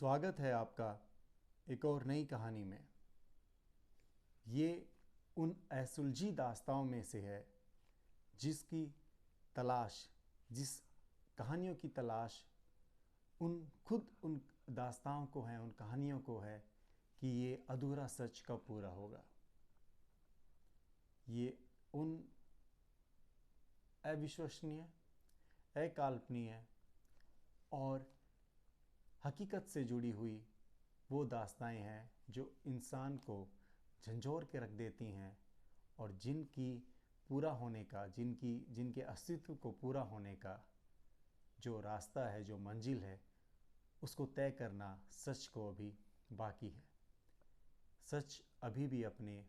स्वागत है आपका एक और नई कहानी में। ये उन असुलझी दास्तानों में से है जिसकी तलाश, जिस कहानियों की तलाश उन दास्तानों को है, उन कहानियों को है कि ये अधूरा सच कब पूरा होगा। ये उन अविश्वसनीय, अकाल्पनीय और हकीकत से जुड़ी हुई वो दास्तानें हैं जो इंसान को झंझोर के रख देती हैं और जिनकी पूरा होने का, जिनके अस्तित्व को पूरा होने का जो रास्ता है, जो मंजिल है, उसको तय करना सच को अभी बाकी है। सच अभी भी अपने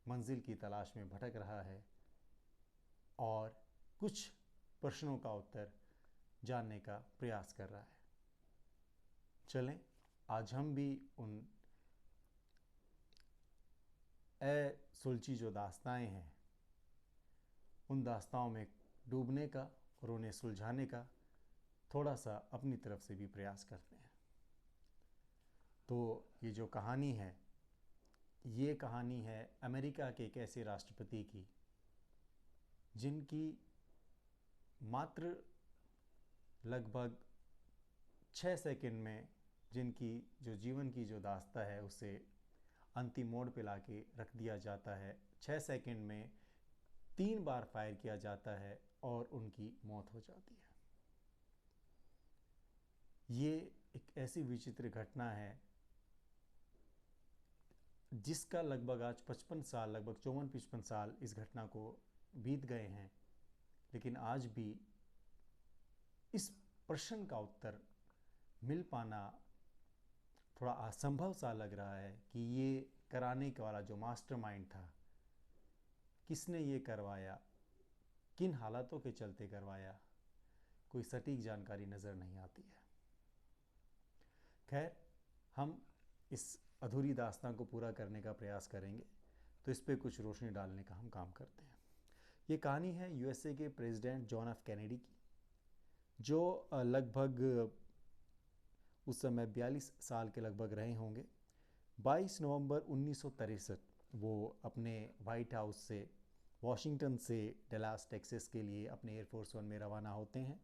मंजिल की तलाश में भटक रहा है और कुछ प्रश्नों का उत्तर जानने का प्रयास कर रहा है। चलें, आज हम भी उन सुलझी जो दास्तानें हैं, उन दास्तानों में डूबने का और उन्हें सुलझाने का थोड़ा सा अपनी तरफ से भी प्रयास करते हैं। तो ये जो कहानी है, ये कहानी है अमेरिका के एक ऐसे राष्ट्रपति की जिनकी मात्र लगभग 6 सेकंड में, जिनकी जो जीवन की जो दास्ता है उसे अंतिम मोड़ पे लाके रख दिया जाता है। 6 सेकंड में 3 बार फायर किया जाता है और उनकी मौत हो जाती है। ये एक ऐसी विचित्र घटना है जिसका लगभग आज 55 साल, लगभग 54-55 साल इस घटना को बीत गए हैं, लेकिन आज भी इस प्रश्न का उत्तर मिल पाना थोड़ा असंभव सा लग रहा है कि ये कराने वाला जो मास्टरमाइंड था, किसने ये करवाया, किन हालातों के चलते करवाया, कोई सटीक जानकारी नज़र नहीं आती है। खैर, हम इस अधूरी दास्तान को पूरा करने का प्रयास करेंगे, तो इस पे कुछ रोशनी डालने का हम काम करते हैं। ये कहानी है यूएसए के प्रेसिडेंट जॉन एफ कैनेडी की, जो लगभग उस समय 42 साल के लगभग रहे होंगे। 22 नवंबर 1963 वो अपने वाइट हाउस से, वॉशिंगटन से डलास टेक्सास के लिए अपने एयरफोर्स वन में रवाना होते हैं।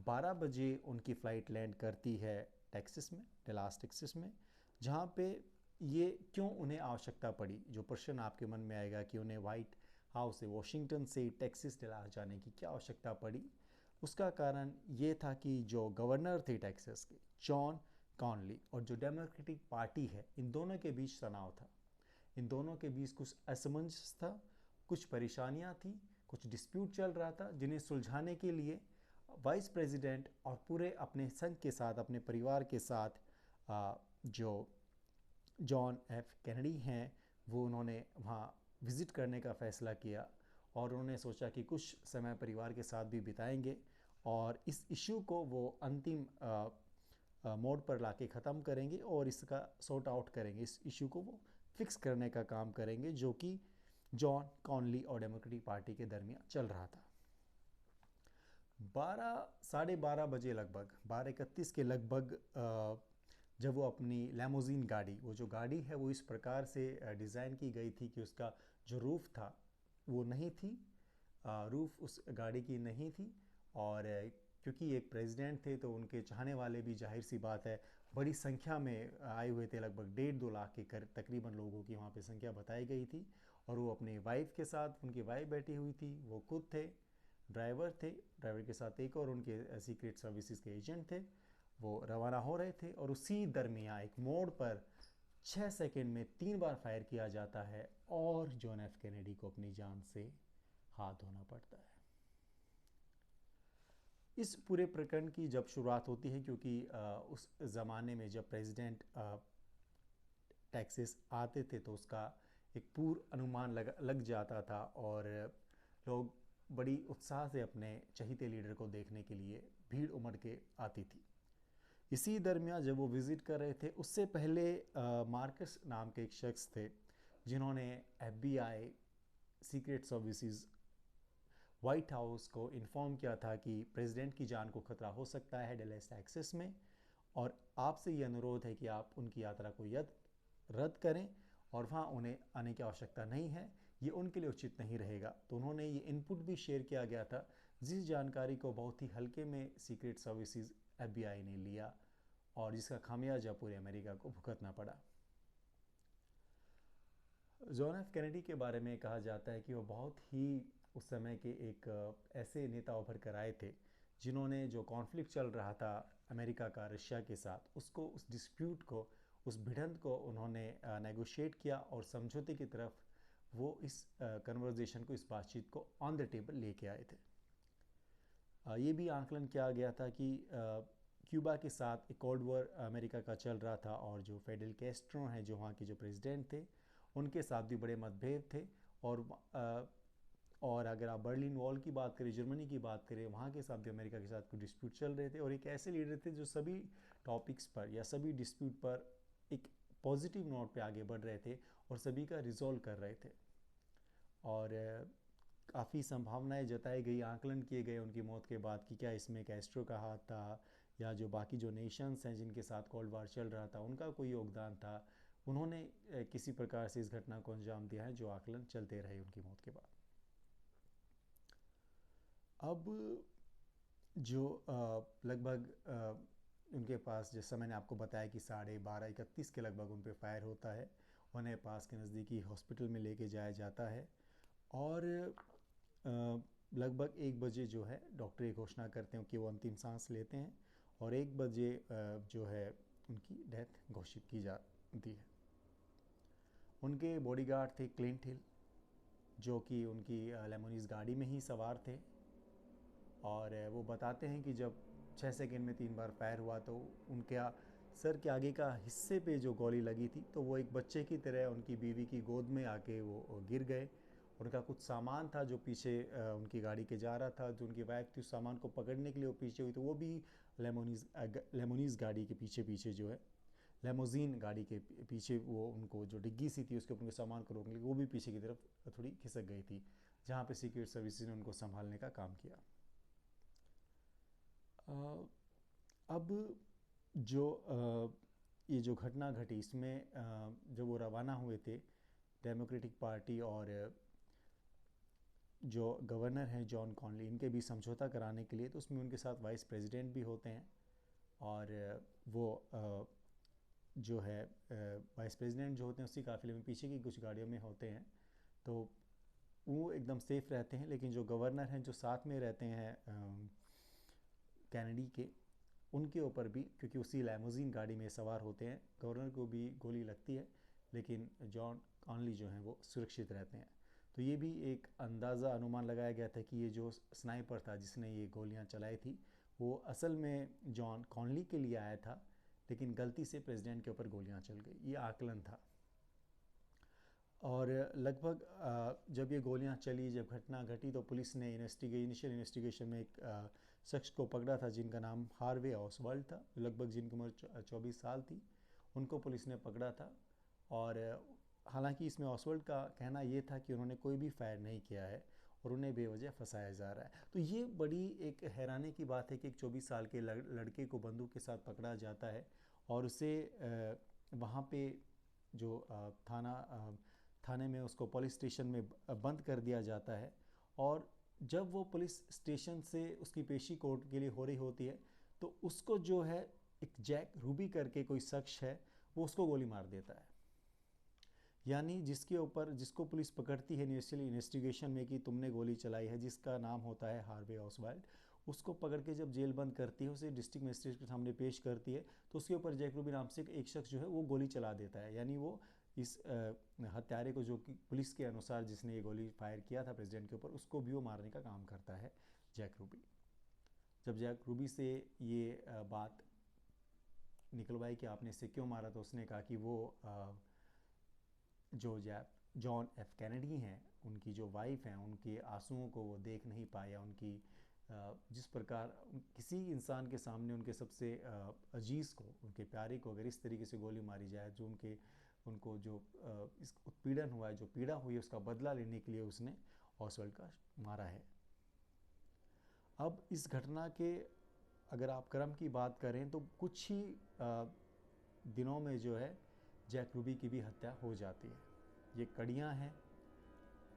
12 बजे उनकी फ़्लाइट लैंड करती है टेक्सास में, डलास टेक्सास में, जहाँ पे ये क्यों उन्हें आवश्यकता पड़ी, जो प्रश्न आपके मन में आएगा कि उन्हें वाइट हाउस से, वॉशिंगटन से टेक्सास डलास जाने की क्या आवश्यकता पड़ी। उसका कारण ये था कि जो गवर्नर थे टेक्सास के, जॉन कॉनली, और जो डेमोक्रेटिक पार्टी है, इन दोनों के बीच तनाव था। इन दोनों के बीच कुछ असमंजस था, कुछ परेशानियां थी, कुछ डिस्प्यूट चल रहा था, जिन्हें सुलझाने के लिए वाइस प्रेसिडेंट और पूरे अपने संघ के साथ, अपने परिवार के साथ जो जॉन एफ कैनेडी हैं, वो उन्होंने वहाँ विज़िट करने का फ़ैसला किया और उन्होंने सोचा कि कुछ समय परिवार के साथ भी बिताएंगे और इस इशू को वो अंतिम मोड पर लाके ख़त्म करेंगे और इसका सॉर्ट आउट करेंगे, इस इशू को वो फिक्स करने का काम करेंगे, जो कि जॉन कॉनली और डेमोक्रेटिक पार्टी के दरमियान चल रहा था। 12, 12:30 बजे लगभग, 12:31 के लगभग जब वो अपनी लैमोजीन गाड़ी, वो जो गाड़ी है वो इस प्रकार से डिज़ाइन की गई थी कि उसका जो रूफ़ था वो नहीं थी, रूफ़ उस गाड़ी की नहीं थी, और क्योंकि एक प्रेसिडेंट थे तो उनके चाहने वाले भी, जाहिर सी बात है, बड़ी संख्या में आए हुए थे। लगभग 1.5-2 लाख के तकरीबन लोगों की वहाँ पे संख्या बताई गई थी, और वो अपने वाइफ के साथ, उनकी वाइफ बैठी हुई थी, वो खुद थे, ड्राइवर थे, ड्राइवर के साथ एक और उनके सीक्रेट सर्विसेज के एजेंट थे। वो रवाना हो रहे थे और उसी दरमियान एक मोड़ पर 6 सेकंड में 3 बार फायर किया जाता है और जॉन एफ कैनेडी को अपनी जान से हाथ धोना पड़ता है। इस पूरे प्रकरण की जब शुरुआत होती है, क्योंकि उस ज़माने में जब प्रेसिडेंट टैक्सेस आते थे तो उसका एक पूर्व अनुमान लग जाता था और लोग बड़ी उत्साह से अपने चहीते लीडर को देखने के लिए भीड़ उमड़ के आती थी। इसी दरमियान जब वो विज़िट कर रहे थे, उससे पहले मार्कस नाम के एक शख्स थे जिन्होंने FBI, secret services, white house को इन्फॉर्म किया था कि प्रेसिडेंट की जान को खतरा हो सकता है डलस टेक्सास में, और आपसे ये अनुरोध है कि आप उनकी यात्रा को रद्द करें और वहाँ उन्हें आने की आवश्यकता नहीं है, ये उनके लिए उचित नहीं रहेगा। तो उन्होंने ये इनपुट भी शेयर किया गया था, जिस जानकारी को बहुत ही हल्के में सीक्रेट सर्विसेज FBI ने लिया और जिसका खामियाजा पूरे अमेरिका को भुगतना पड़ा। जॉन एफ कैनेडी के बारे में कहा जाता है कि वो बहुत ही उस समय के एक ऐसे नेता उभर कर आए थे जिन्होंने जो कॉन्फ्लिक्ट चल रहा था अमेरिका का रशिया के साथ, उसको, उस डिस्प्यूट को, उस भिड़ंत को उन्होंने नेगोशिएट किया और समझौते की तरफ वो इस कन्वर्जेशन को, इस बातचीत को ऑन द टेबल लेके आए थे। ये भी आंकलन किया गया था कि क्यूबा के साथ एक कोल्ड वॉर अमेरिका का चल रहा था और जो फेडरल कैस्ट्रो हैं, जो वहाँ के जो प्रेसिडेंट थे, उनके साथ भी बड़े मतभेद थे। और अगर आप बर्लिन वॉल की बात करें, जर्मनी की बात करें, वहाँ के साथ भी अमेरिका के साथ कुछ डिस्प्यूट चल रहे थे और एक ऐसे लीडर थे जो सभी टॉपिक्स पर या सभी डिस्प्यूट पर एक पॉजिटिव नोट पे आगे बढ़ रहे थे और सभी का रिजॉल्व कर रहे थे। और काफ़ी संभावनाएं जताई गई, आकलन किए गए उनकी मौत के बाद कि क्या इसमें कैस्ट्रो का हाथ था या जो बाकी जो नेशंस हैं जिनके साथ कोल्ड वार चल रहा था उनका कोई योगदान था। उन्होंने किसी प्रकार से इस घटना को अंजाम दिया है, जो आकलन चलते रहे उनकी मौत के बाद। अब जो लगभग उनके पास, जैसा मैंने आपको बताया कि 12:30-31 के लगभग उन पर फायर होता है, उन्हें पास के नज़दीकी हॉस्पिटल में लेके जाया जाता है और लगभग 1 बजे जो है डॉक्टर ये घोषणा करते हैं कि वो अंतिम सांस लेते हैं और 1 बजे जो है उनकी डेथ घोषित की जाती है। उनके बॉडीगार्ड थे क्लिंट हिल, जो कि उनकी लेमोनीज गाड़ी में ही सवार थे और वो बताते हैं कि जब 6 सेकंड में 3 बार फायर हुआ तो उनके सर के आगे का हिस्से पे जो गोली लगी थी तो वो एक बच्चे की तरह उनकी बीवी की गोद में आके वो गिर गए। उनका कुछ सामान था जो पीछे उनकी गाड़ी के जा रहा था, जो उनकी वाइफ थी, उस सामान को पकड़ने के लिए वो पीछे हुई तो वो भी लेमोनीज गाड़ी के पीछे पीछे जो है, लेमोजीन गाड़ी के पीछे, वो उनको जो डिग्गी सी थी उसके ऊपर उनके सामान को रोकने के लिए वो भी पीछे की तरफ थोड़ी खिसक गई थी, जहाँ पे सीक्रेट सर्विसेज ने उनको संभालने का काम किया। अब जो ये जो घटना घटी, इसमें जब वो रवाना हुए थे डेमोक्रेटिक पार्टी और जो गवर्नर हैं जॉन कॉनली, इनके भी समझौता कराने के लिए, तो उसमें उनके साथ वाइस प्रेसिडेंट भी होते हैं और वो जो है वाइस प्रेसिडेंट जो होते हैं उसी काफिले में पीछे की कुछ गाड़ियों में होते हैं, तो वो एकदम सेफ रहते हैं। लेकिन जो गवर्नर हैं जो साथ में रहते हैं कैनेडी के, उनके ऊपर भी, क्योंकि उसी लैमोजीन गाड़ी में सवार होते हैं, गवर्नर को भी गोली लगती है लेकिन जॉन कॉनली जो हैं वो सुरक्षित रहते हैं। तो ये भी एक अंदाज़ा, अनुमान लगाया गया था कि ये जो स्नाइपर था जिसने ये गोलियां चलाई थी वो असल में जॉन कॉनली के लिए आया था, लेकिन गलती से प्रेसिडेंट के ऊपर गोलियां चल गई, ये आकलन था। और लगभग जब ये गोलियां चली, जब घटना घटी, तो पुलिस ने इनिशियल इन्वेस्टिगेशन में एक शख्स को पकड़ा था जिनका नाम हार्वे ऑसवाल्ड था, लगभग जिनकी उम्र 24 साल थी, उनको पुलिस ने पकड़ा था। और हालांकि इसमें ऑसवाल्ड का कहना ये था कि उन्होंने कोई भी फायर नहीं किया है और उन्हें बेवजह फंसाया जा रहा है। तो ये बड़ी एक हैरानी की बात है कि एक 24 साल के लड़के को बंदूक के साथ पकड़ा जाता है और उसे वहाँ पे जो थाने में, उसको पुलिस स्टेशन में बंद कर दिया जाता है। और जब वो पुलिस स्टेशन से उसकी पेशी कोर्ट के लिए हो रही होती है तो उसको जो है एक जैक रूबी करके कोई शख्स है, वो उसको गोली मार देता है। यानी जिसको पुलिस पकड़ती है इनिशियली इन्वेस्टिगेशन में कि तुमने गोली चलाई है, जिसका नाम होता है हार्वे ऑसवाल्ड, उसको पकड़ के जब जेल बंद करती है, उसे डिस्ट्रिक्ट मजिस्ट्रेट के सामने पेश करती है, तो उसके ऊपर जैक रूबी नाम से एक शख्स जो है वो गोली चला देता है। यानी वो इस हत्यारे को, जो कि पुलिस के अनुसार जिसने ये गोली फायर किया था प्रेसिडेंट के ऊपर, उसको भी वो मारने का काम करता है जैक रूबी। जब जैक रूबी से ये बात निकलवाई कि आपने इसे क्यों मारा, तो उसने कहा कि वो जो जॉन एफ कैनेडी हैं, उनकी जो वाइफ हैं, उनके आंसुओं को वो देख नहीं पाया। उनकी जिस प्रकार किसी इंसान के सामने उनके सबसे अजीज़ को, उनके प्यारे को अगर इस तरीके से गोली मारी जाए, जो उनको जो इस उत्पीड़न हुआ है, जो पीड़ा हुई है, उसका बदला लेने के लिए उसने ऑसवाल्ड का मारा है। अब इस घटना के अगर आप क्रम की बात करें तो कुछ ही दिनों में जो है जैक रूबी की भी हत्या हो जाती है। ये कड़ियाँ हैं,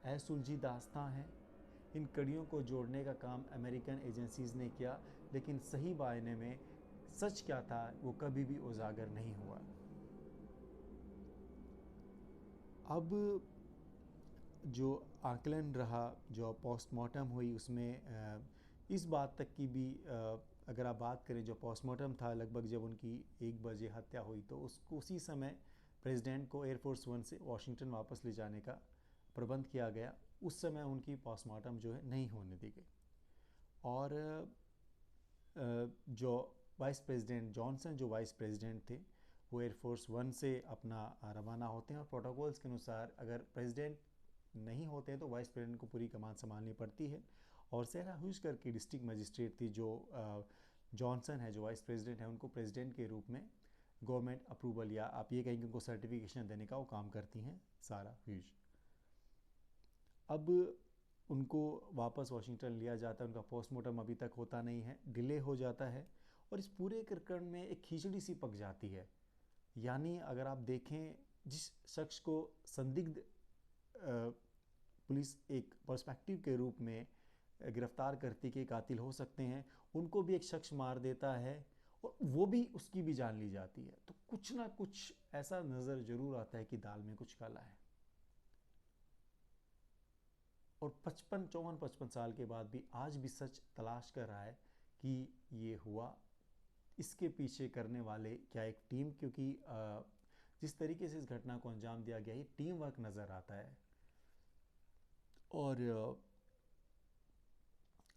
असुलझी दास्तां हैं। इन कड़ियों को जोड़ने का काम अमेरिकन एजेंसीज़ ने किया, लेकिन सही मायने में सच क्या था वो कभी भी उजागर नहीं हुआ। अब जो आकलन रहा, जो पोस्टमार्टम हुई, उसमें इस बात तक की भी अगर आप बात करें, जो पोस्टमार्टम था लगभग जब उनकी 1 बजे हत्या हुई तो उसको उसी समय प्रेसिडेंट को एयरफोर्स 1 से वाशिंगटन वापस ले जाने का प्रबंध किया गया। उस समय उनकी पोस्टमार्टम जो है नहीं होने दी गई। और जो वाइस प्रेसिडेंट जॉनसन, जो वाइस प्रेसिडेंट थे, वो एयरफोर्स 1 से अपना रवाना होते हैं और प्रोटोकॉल्स के अनुसार अगर प्रेसिडेंट नहीं होते हैं तो वाइस प्रेसिडेंट को पूरी कमान संभालनी पड़ती है। और सेरा हुइस्कर की डिस्ट्रिक्ट मजिस्ट्रेट थी, जो जॉनसन है, जो वाइस प्रेसिडेंट है, उनको प्रेसिडेंट के रूप में गवर्नमेंट अप्रूवल या आप ये कहेंगे उनको सर्टिफिकेशन देने का वो काम करती हैं सारा ह्यूज। अब उनको वापस वाशिंगटन लिया जाता है, उनका पोस्टमार्टम अभी तक होता नहीं है, डिले हो जाता है और इस पूरे प्रकरण में एक खिचड़ी सी पक जाती है। यानी अगर आप देखें, जिस शख्स को संदिग्ध पुलिस एक पर्सपेक्टिव के रूप में गिरफ्तार करती के कातिल हो सकते हैं, उनको भी एक शख्स मार देता है और वो भी उसकी भी जान ली जाती है। तो कुछ ना कुछ ऐसा नज़र ज़रूर आता है कि दाल में कुछ काला है। और 55 साल के बाद भी आज भी सच तलाश कर रहा है कि ये हुआ, इसके पीछे करने वाले क्या एक टीम, क्योंकि जिस तरीके से इस घटना को अंजाम दिया गया, ये टीम वर्क नज़र आता है। और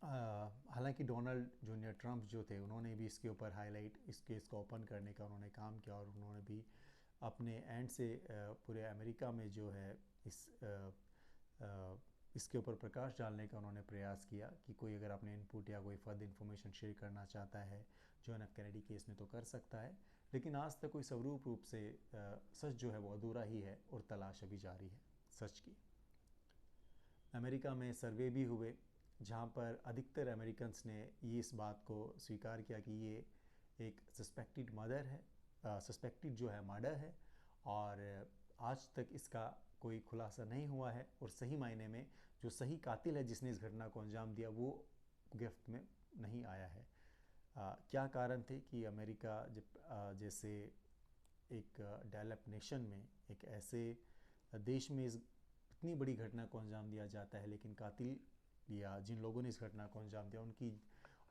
हालांकि डोनाल्ड जूनियर ट्रंप जो थे, उन्होंने भी इसके ऊपर हाईलाइट, इस केस को ओपन करने का उन्होंने काम किया और उन्होंने भी अपने एंड से पूरे अमेरिका में जो है इसके ऊपर प्रकाश डालने का उन्होंने प्रयास किया कि कोई अगर अपने इनपुट या कोई फर्दर इन्फॉर्मेशन शेयर करना चाहता है जॉन एफ कैनेडी केस में तो कर सकता है। लेकिन आज तक कोई स्वरूप रूप से सच जो है वो अधूरा ही है और तलाश अभी जारी है सच की। अमेरिका में सर्वे भी हुए जहाँ पर अधिकतर अमेरिकन्स ने ये इस बात को स्वीकार किया कि ये एक सस्पेक्टेड मर्डर है, सस्पेक्टेड जो है मर्डर है, और आज तक इसका कोई खुलासा नहीं हुआ है और सही मायने में जो सही कातिल है जिसने इस घटना को अंजाम दिया वो गिरफ्त में नहीं आया है। क्या कारण थे कि अमेरिका जैसे एक डेवलप नेशन में, एक ऐसे देश में इतनी बड़ी घटना को अंजाम दिया जाता है, लेकिन कातिल या जिन लोगों ने इस घटना को अंजाम दिया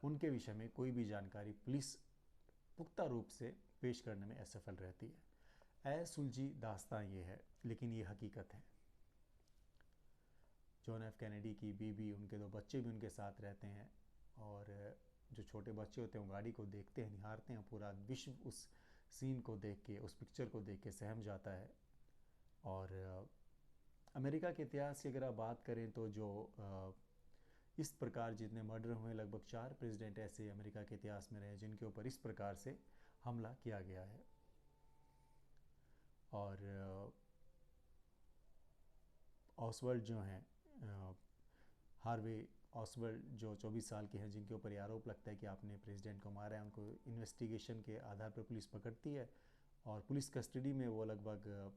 उनके विषय में कोई भी जानकारी पुलिस पुख्ता रूप से पेश करने में असफल रहती है। असुलझी दास्तां ये है, लेकिन ये हकीकत है। जॉन एफ कैनेडी की बीवी, उनके 2 बच्चे भी उनके साथ रहते हैं और जो छोटे बच्चे होते हैं वो गाड़ी को देखते हैं, निहारते हैं। पूरा विश्व उस सीन को देख के, उस पिक्चर को देख के सहम जाता है। और अमेरिका के इतिहास की अगर आप बात करें तो जो इस प्रकार जितने मर्डर हुए, लगभग 4 प्रेसिडेंट ऐसे अमेरिका के इतिहास में रहे जिनके ऊपर इस प्रकार से हमला किया गया है। और ऑसवर्ल्ड जो हैं, हार्वे ऑसवर्ल्ड, जो 24 साल के हैं, जिनके ऊपर ये आरोप लगता है कि आपने प्रेसिडेंट को मारा है, उनको इन्वेस्टिगेशन के आधार पर पुलिस पकड़ती है और पुलिस कस्टडी में वो लगभग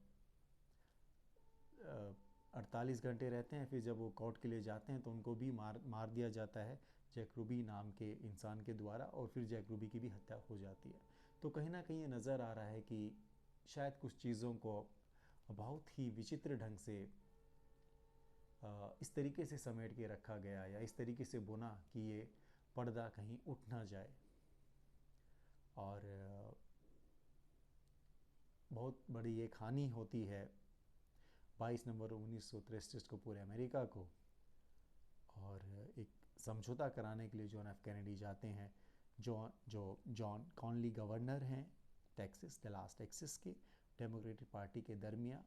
48 घंटे रहते हैं। फिर जब वो कोर्ट के लिए जाते हैं तो उनको भी मार दिया जाता है जैक रूबी नाम के इंसान के द्वारा, और फिर जैक रूबी की भी हत्या हो जाती है। तो कहीं ना कहीं ये नज़र आ रहा है कि शायद कुछ चीज़ों को बहुत ही विचित्र ढंग से इस तरीके से समेट के रखा गया या इस तरीके से बुना कि ये पर्दा कहीं उठ ना जाए। और बहुत बड़ी एक हानि होती है 22 नवंबर 1963 को पूरे अमेरिका को। और एक समझौता कराने के लिए जॉन एफ कैनेडी जाते हैं, जो जॉन कॉनली गवर्नर हैं टेक्सास, डलास टेक्सास के, डेमोक्रेटिक पार्टी के दरमियान।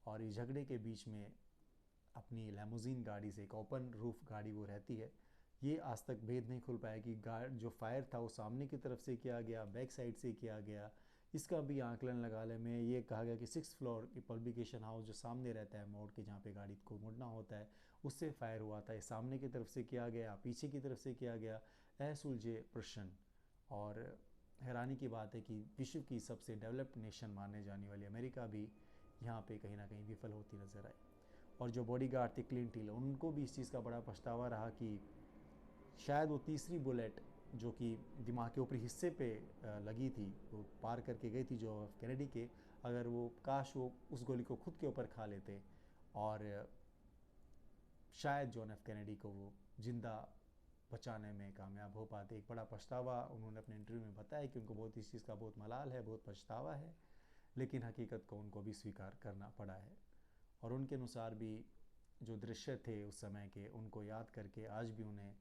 और इस झगड़े के बीच में अपनी लैमोजीन गाड़ी से, एक ओपन रूफ गाड़ी वो रहती है, ये आज तक भेद नहीं खुल पाया कि जो फायर था वो सामने की तरफ से किया गया, बैक साइड से किया गया। इसका भी आकलन लगाने में ये कहा गया कि 6th फ्लोर की पब्लिकेशन हाउस जो सामने रहता है मोड़ के, जहाँ पे गाड़ी को मुड़ना होता है, उससे फायर हुआ था। ये सामने की तरफ से किया गया, पीछे की तरफ से किया गया, असुलझे प्रश्न। और हैरानी की बात है कि विश्व की सबसे डेवलप्ड नेशन माने जाने वाली अमेरिका भी यहाँ पे कहीं ना कहीं विफल होती नज़र आई। और जो बॉडीगार्ड थे क्लिंट हील, उनको भी इस चीज़ का बड़ा पछतावा रहा कि शायद वो तीसरी बुलेट जो कि दिमाग के ऊपरी हिस्से पे लगी थी, वो पार करके गई थी जो कैनेडी के, अगर वो काश वो उस गोली को खुद के ऊपर खा लेते और शायद जॉन एफ कैनेडी को वो जिंदा बचाने में कामयाब हो पाते। एक बड़ा पछतावा उन्होंने अपने इंटरव्यू में बताया कि उनको बहुत इस चीज़ का बहुत मलाल है, बहुत पछतावा है, लेकिन हकीकत को उनको भी स्वीकार करना पड़ा है। और उनके अनुसार भी जो दृश्य थे उस समय के, उनको याद करके आज भी उन्हें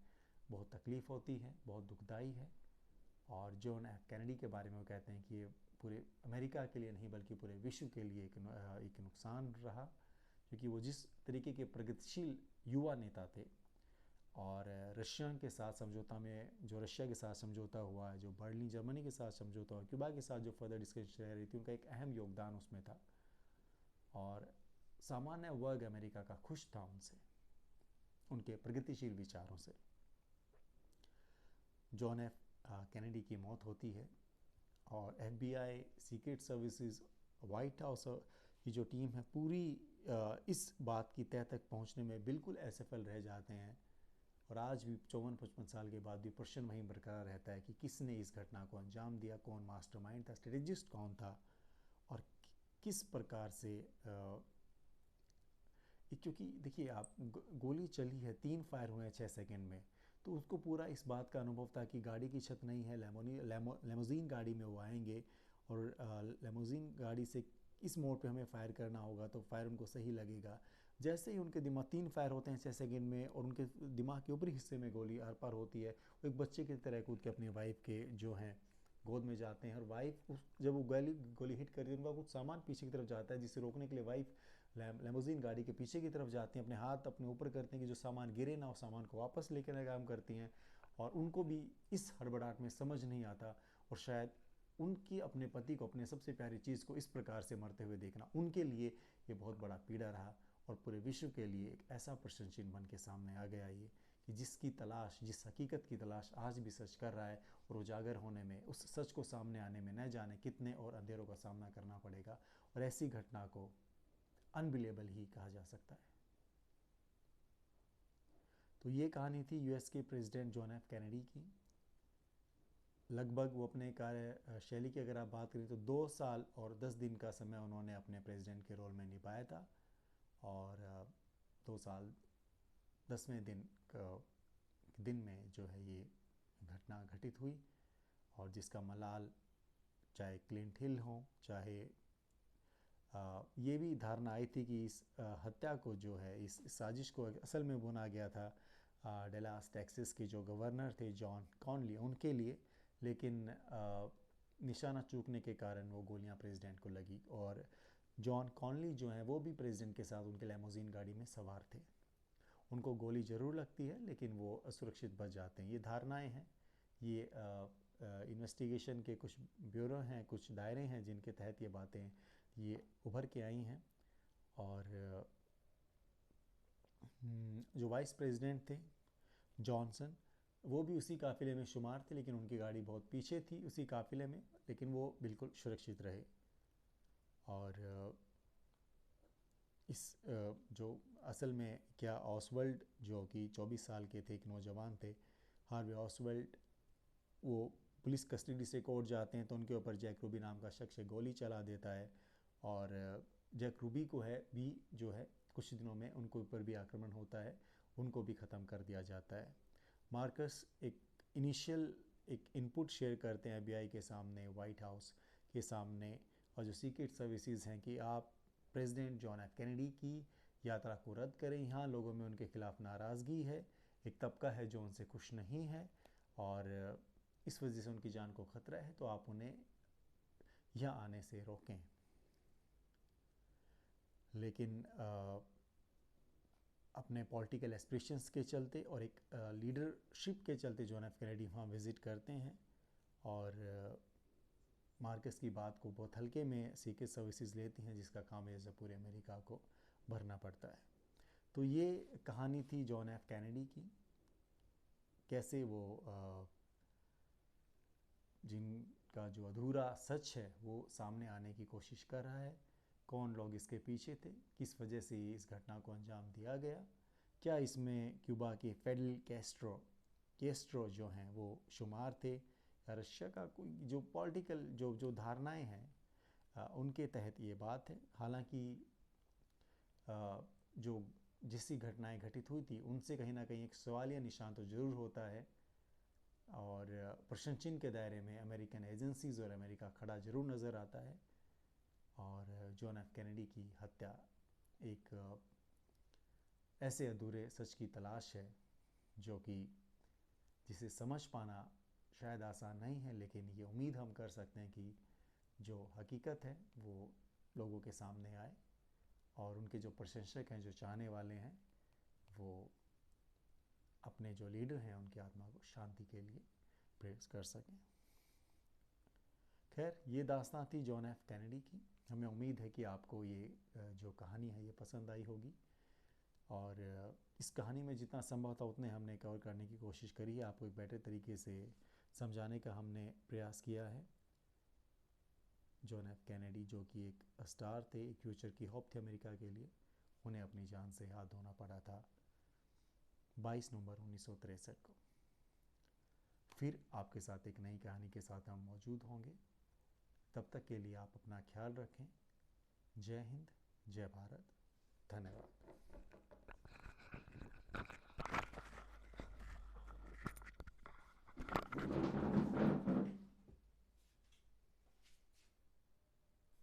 बहुत तकलीफ़ होती है, बहुत दुखदाई है। और जॉन एफ कैनेडी के बारे में वो कहते हैं कि ये पूरे अमेरिका के लिए नहीं बल्कि पूरे विश्व के लिए एक नुकसान रहा, क्योंकि वो जिस तरीके के प्रगतिशील युवा नेता थे और रशिया के साथ समझौता में, जो रशिया के साथ समझौता हुआ है, जो बर्लिन जर्मनी के साथ समझौता हुआ, क्यूबा के साथ जो फर्दर डिस्कशन रह रही थी, उनका एक अहम योगदान उसमें था। और सामान्य वर्ग अमेरिका का खुश था उनसे, उनके प्रगतिशील विचारों से। जॉन एफ कैनेडी की मौत होती है और FBI, secret services, white house की जो टीम है पूरी इस बात की तह तक पहुंचने में बिल्कुल असफल रह जाते हैं। और आज भी 54-55 साल के बाद भी प्रश्न वहीं बरकरार रहता है कि किसने इस घटना को अंजाम दिया, कौन मास्टरमाइंड था, स्ट्रेटेजिस्ट कौन था, और किस प्रकार से क्योंकि देखिए आप, गोली चली है, 3 फायर हुए हैं 6 सेकंड में, तो उसको पूरा इस बात का अनुभव था कि गाड़ी की छत नहीं है, लेमोजीन गाड़ी में वो आएंगे और लेमोजीन गाड़ी से इस मोड़ पे हमें फायर करना होगा तो फायर उनको सही लगेगा। जैसे ही उनके दिमाग 3 फायर होते हैं 6 सेकंड में और उनके दिमाग के ऊपरी हिस्से में गोली आर पार होती है, वो एक बच्चे की तरह कूद के अपनी वाइफ के जो हैं गोद में जाते हैं। और वाइफ जब वो गोली हिट करती है, उनका कुछ सामान पीछे की तरफ जाता है, जिसे रोकने के लिए वाइफ लेमोजीन गाड़ी के पीछे की तरफ जाती हैं, अपने हाथ अपने ऊपर करते हैं कि जो सामान गिरे ना, उस सामान को वापस लेकर का काम करती हैं। और उनको भी इस हड़बड़ाहट में समझ नहीं आता, और शायद उनकी अपने पति को, अपने सबसे प्यारी चीज़ को इस प्रकार से मरते हुए देखना उनके लिए ये बहुत बड़ा पीड़ा रहा। और पूरे विश्व के लिए एक ऐसा प्रश्न चिन्ह बन के सामने आ गया ये कि जिसकी तलाश, जिस हकीकत की तलाश आज भी सच कर रहा है, और उजागर होने में, उस सच को सामने आने में न जाने कितने और अंधेरों का सामना करना पड़ेगा। और ऐसी घटना को अनबिलीवेबल ही कहा जा सकता है। तो ये कहानी थी यूएस के प्रेसिडेंट जॉन एफ कैनेडी की। लगभग वो अपने कार्य शैली की अगर आप बात करें तो 2 साल और 10 दिन का समय उन्होंने अपने प्रेसिडेंट के रोल में निभाया था। और 2 साल 10वें दिन में जो है ये घटना घटित हुई, और जिसका मलाल चाहे क्लिंट हिल हो, चाहे ये भी धारणा आई थी कि इस हत्या को जो है, इस साजिश को असल में बुना गया था डलास टेक्सास के जो गवर्नर थे जॉन कॉनली, उनके लिए, लेकिन निशाना चूकने के कारण वो गोलियां प्रेसिडेंट को लगी। और जॉन कॉनली जो हैं वो भी प्रेसिडेंट के साथ उनके लेमोजीन गाड़ी में सवार थे। उनको गोली ज़रूर लगती है लेकिन वो सुरक्षित बच जाते हैं। ये धारणाएं हैं, ये इन्वेस्टिगेशन के कुछ ब्यूरो हैं, कुछ दायरे हैं जिनके तहत ये बातें ये उभर के आई हैं। और जो वाइस प्रेसिडेंट थे जॉनसन, वो भी उसी काफ़िले में शुमार थे, लेकिन उनकी गाड़ी बहुत पीछे थी उसी काफ़िले में, लेकिन वो बिल्कुल सुरक्षित रहे। और इस जो असल में क्या, ऑसवर्ल्ड जो कि 24 साल के थे, एक नौजवान थे, हार्वे ऑसवर्ल्ड, वो पुलिस कस्टडी से कोर्ट जाते हैं तो उनके ऊपर जैक रूबी नाम का शख्स गोली चला देता है। और जैक रूबी को है भी जो है कुछ दिनों में उनको ऊपर भी आक्रमण होता है, उनको भी ख़त्म कर दिया जाता है। मार्कस एक इनिशियल एक इनपुट शेयर करते हैं FBI के सामने, वाइट हाउस के सामने, और जो सीक्रेट सर्विसेज हैं कि आप प्रेसिडेंट जॉन एफ कैनेडी की यात्रा को रद्द करें। यहाँ लोगों में उनके खिलाफ नाराज़गी है, एक तबका है जो उनसे खुश नहीं है और इस वजह से उनकी जान को खतरा है, तो आप उन्हें यहाँ आने से रोकें। लेकिन अपने पॉलिटिकल एस्पिरेशंस के चलते और एक लीडरशिप के चलते जॉन एफ कैनेडी वहाँ विज़िट करते हैं और मार्कस की बात को बहुत हल्के में सीक्रेट सर्विसेज लेती हैं, जिसका काम है पूरे अमेरिका को भरना पड़ता है। तो ये कहानी थी जॉन एफ कैनेडी की, कैसे वो जिनका जो अधूरा सच है वो सामने आने की कोशिश कर रहा है। कौन लोग इसके पीछे थे, किस वजह से इस घटना को अंजाम दिया गया, क्या इसमें क्यूबा के फेडल कैस्ट्रो जो हैं वो शुमार थे, या रशिया का कोई जो पॉलिटिकल जो धारणाएं हैं उनके तहत ये बात है। हालांकि जो जिससी घटनाएं घटित हुई थी उनसे कहीं ना कहीं एक सवालिया निशान तो ज़रूर होता है, और प्रश्न चिन्ह के दायरे में अमेरिकन एजेंसीज़ और अमेरिका खड़ा ज़रूर नज़र आता है। और जॉन एफ कैनेडी की हत्या एक ऐसे अधूरे सच की तलाश है जो कि जिसे समझ पाना शायद आसान नहीं है, लेकिन ये उम्मीद हम कर सकते हैं कि जो हकीकत है वो लोगों के सामने आए और उनके जो प्रशंसक हैं, जो चाहने वाले हैं, वो अपने जो लीडर हैं उनकी आत्मा को शांति के लिए प्रेस कर सकें। खैर, ये दास्तान थी जॉन एफ कैनेडी की। हमें उम्मीद है कि आपको ये जो कहानी है ये पसंद आई होगी, और इस कहानी में जितना संभव था उतने हमने कवर करने की कोशिश करी है, आपको एक बेटर तरीके से समझाने का हमने प्रयास किया है। जॉन एफ कैनेडी जो कि एक स्टार थे, एक फ्यूचर की होप थे अमेरिका के लिए, उन्हें अपनी जान से हाथ धोना पड़ा था 22 नवंबर 1963 को। फिर आपके साथ एक नई कहानी के साथ हम मौजूद होंगे। तब तक के लिए आप अपना ख्याल रखें। जय हिंद, जय भारत, धन्यवाद।